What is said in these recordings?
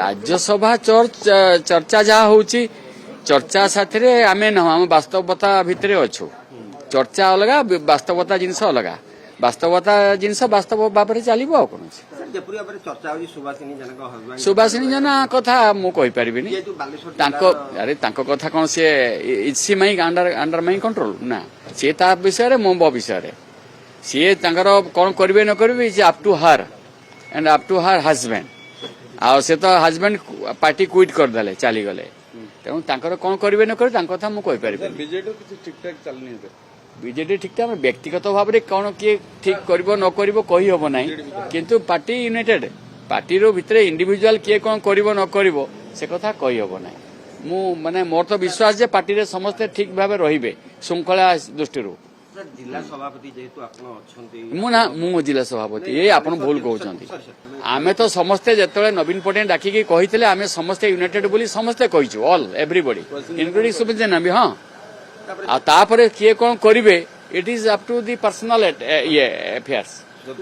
राज्यसभा चर्चा जहाँ होची चर्चा साथी आमे न आम वास्तवता भितर अच्छु चर्चा अलगा वास्तवता जिनस अलगा वास्तवता जिनस वास्तव भाव चलो आ कौन सुभाषिनी जना कथा मु कहीपर अरे कथा कौन सी is she my under my control ना सी ता विषय मो विषय सी कौन करेंगे न करेंगे is up to her and up to her husband आ से तो हजबैंड पार्टी क्विट करदे चली गले तेणु कौन करेंगे न करेंगे कथा मुझे बीजेडी ठीक ठाक व्यक्तिगत भाव में कौन किए ठीक कर न कर कही हम ना किंतु पार्टी यूनाइटेड पार्टी भितर इंडिविजुआल किए कौन कर न कर से कथा कही हम ना मु माने मोर तो विश्वास जे पार्टी रे समस्ते ठीक भाव रहिबे श्रृंखला दृष्टि जिला सभापति जेहेतु आपण अछंती मु जिला सभापति ये आपण भूल कहउछंती आमे तो समस्ते जेतले नवीन पटेल डाकिकी कहितले आमे समस्ते यूनाइटेड बोली समस्ते कहिछु ऑल एवरीबॉडी इंक्लूडिंग सुबेंद्र नाम हां आ तापरे किए कोन करिवे it is up to the personal ये अफेयर्स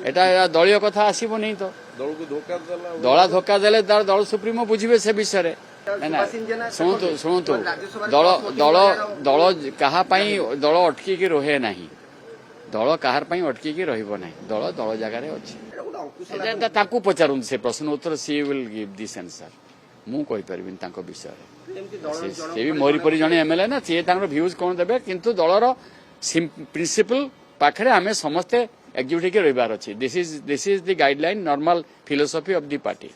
एटा दलीय कथा आसीबो नहीं तो दला धोखा देले दल सुप्रीमो बुझिबे से विषय रे शुणु शुणु दल दल दल कहा दल अटकी रहे ना दल कहार अटकी रहा दल दल जगार अच्छे पचारू से प्रश्न उत्तर सी विल गिव दिस आंसर मु कहीपर विषय से भी मोरी परी जड़े एमएलए ना सी भ्यूज कौन देवे किंतु दलर प्रिंसिपल पाखे आम समस्ते एक्जिक्यूटिव रहिबार अच्छी this is the guideline normal philosophy of the party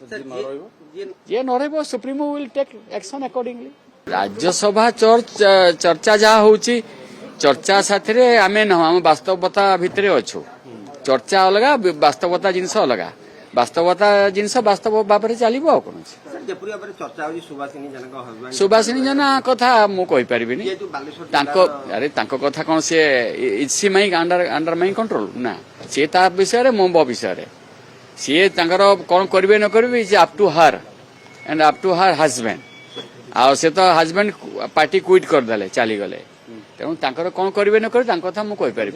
ये न रही supremo will take action accordingly Rajya Sabha चर्चा जहाँ होची चर्चा साथी आमे न आम वास्तवता भितर अच्छु चर्चा अलगा वास्तवता जिनस अलगा वास्तवता जिनस वास्तव भाव चलो आ कौन सुभाषिनी जना कथा मु कहीपर अरे कथा कौन सी is she my under my control ना सी ता विषय मो विषय सी कौन करेंगे न करेंगे is up to her and up to her husband आ से तो हजबैंड पार्टी क्विट करदे चली गले तेणु कौन करेंगे न करेंगे कथा मुझे कहीपर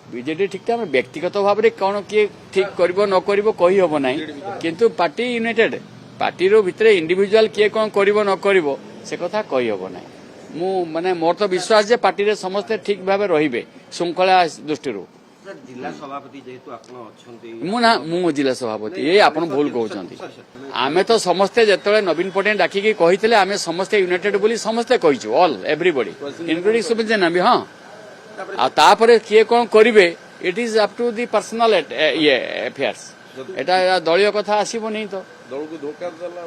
बीजेडी ठीक ठाक व्यक्तिगत भाव में कौन किए ठीक कर न कर कही हम ना किंतु पार्टी यूनाइटेड पार्टी भितर इंडिविजुआल किए कौन कर न कर से कथा कही हम ना मु माने मोर तो विश्वास जे पार्टी रे समस्ते ठीक भाव रहिबे श्रृंखला दृष्टि जिला सभापति जेहेतु आपण अछंती मु जिला सभापति ये आपण भूल कहउछंती आमे तो समस्ते जेतले नवीन पटेल डाकिकी कहितले आमे समस्ते यूनाइटेड बोली समस्ते कहिछु ऑल एवरीबॉडी इंक्लूडिंग सुबेंद्र नाम हां आ तापरे किए कोन करिवे it is up to the personal ये अफेयर्स एटा दलीय कथा आसीबो नहीं तो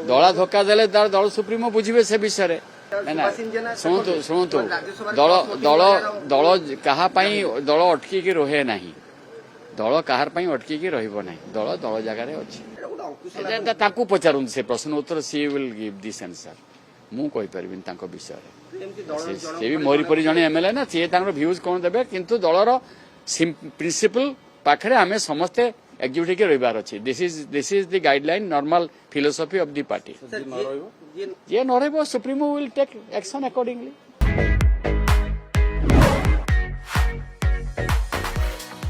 दला धोखा देले दल सुप्रीमो बुझिबे से विषय रे शुणु शुणु दल दल दल कहा दल अटकी रहे ना दल कहार अटकी रहा दल दल जगार अच्छे पचारू से प्रश्न उत्तर सी विल गिव दिस आंसर मु कहीपर विषय से भी मोरी परी जड़े एमएलए ना सी भ्यूज कौन देवे किंतु दलर प्रिंसिपल पाखे आम समस्ते एक्जिक्यूटिव रहिबार अच्छी this is the guideline normal philosophy of the party ये न रही supremo will take action accordingly